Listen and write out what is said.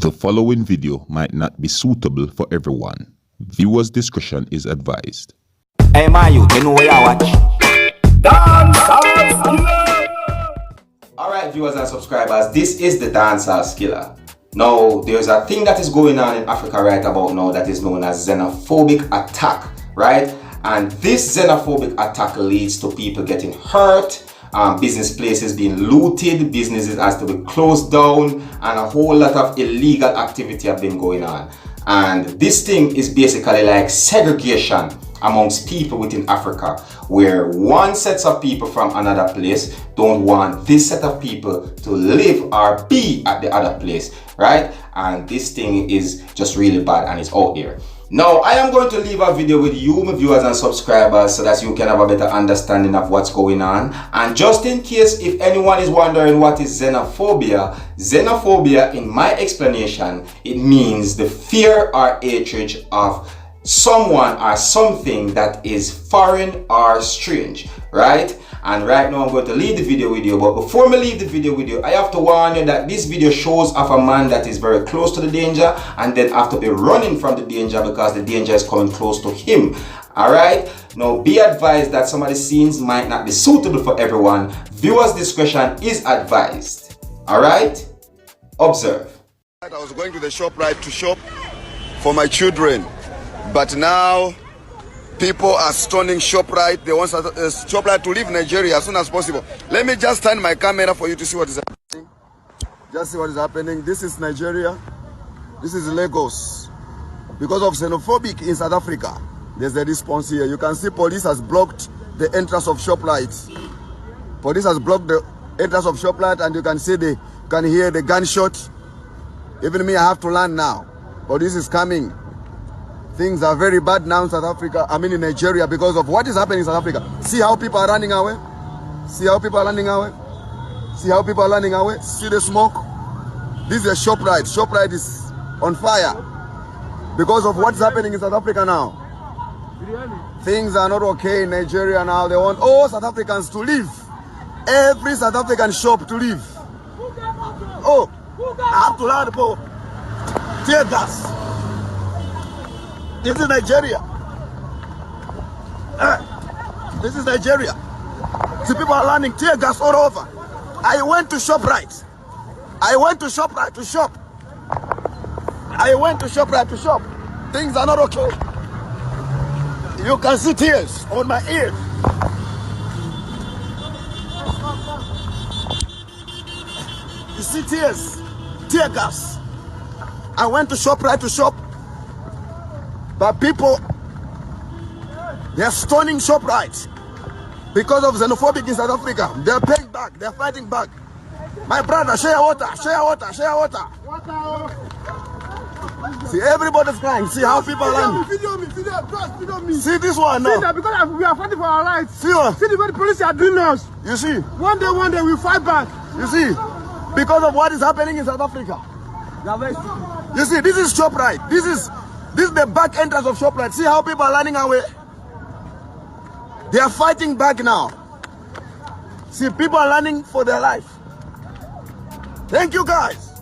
The following video might not be suitable for everyone. Viewers' discretion is advised. Hey man, you know where I watch? Dancehall. Alright viewers and subscribers, this is the Dancehall Skilla. Now, there's a thing that is going on in Africa right about now that is known as xenophobic attack, right? And this xenophobic attack leads to people getting hurt, business places being looted, businesses has to be closed down, and a whole lot of illegal activity have been going on. And this thing is basically like segregation amongst people within Africa, where one set of people from another place don't want this set of people to live or be at the other place, right? And this thing is just really bad and it's out there. Now, I am going to leave a video with you, my viewers and subscribers, so that you can have a better understanding of what's going on. And just in case if anyone is wondering what is xenophobia, xenophobia, in my explanation, it means the fear or hatred of someone or something that is foreign or strange, right? And right now I'm going to leave the video with you, but before I leave the video with you, I have to warn you that this video shows of a man that is very close to the danger and then have to be running from the danger because the danger is coming close to him. Alright, now be advised that some of the scenes might not be suitable for everyone. Viewers' discretion is advised. Alright, observe. I was going to the shop to shop for my children, but now people are stoning ShopRite. They want ShopRite to leave Nigeria as soon as possible. Let me just turn my camera for you to see what is happening. Just see what is happening. This is Nigeria. This is Lagos. Because of xenophobic in South Africa, there's a response here. You can see police has blocked the entrance of ShopRite. Police has blocked the entrance of ShopRite, and you can see you can hear the gunshot. Even me, I have to land now. Police is coming. Things are very bad now in South Africa, in Nigeria, because of what is happening in South Africa. See how people are running away? See how people are running away? See how people are running away? See the smoke? This is a ShopRite. ShopRite is on fire because of what's happening in South Africa now. Things are not okay in Nigeria now. They want all South Africans to leave. Every South African shop to leave. Oh, I have to land for tear gas. This is Nigeria. This is Nigeria. The people are landing tear gas all over. I went to ShopRite. I went to ShopRite to shop. I went to ShopRite to shop. Things are not okay. You can see tears on my ears. You see tears, tear gas. I went to ShopRite to shop. But people, they are stoning ShopRite because of xenophobic in South Africa. They are paying back. They are fighting back. My brother, share water, share water, share water. See, everybody's crying. See how people are landing. Video me. See this one now. See that because we are fighting for our rights. See what? See the way the police are doing us. You see? One day we fight back. You see? Because of what is happening in South Africa. You see, this is ShopRite. This is the back entrance of ShopRite. See how people are running away? They are fighting back now. See, people are running for their life. Thank you, guys.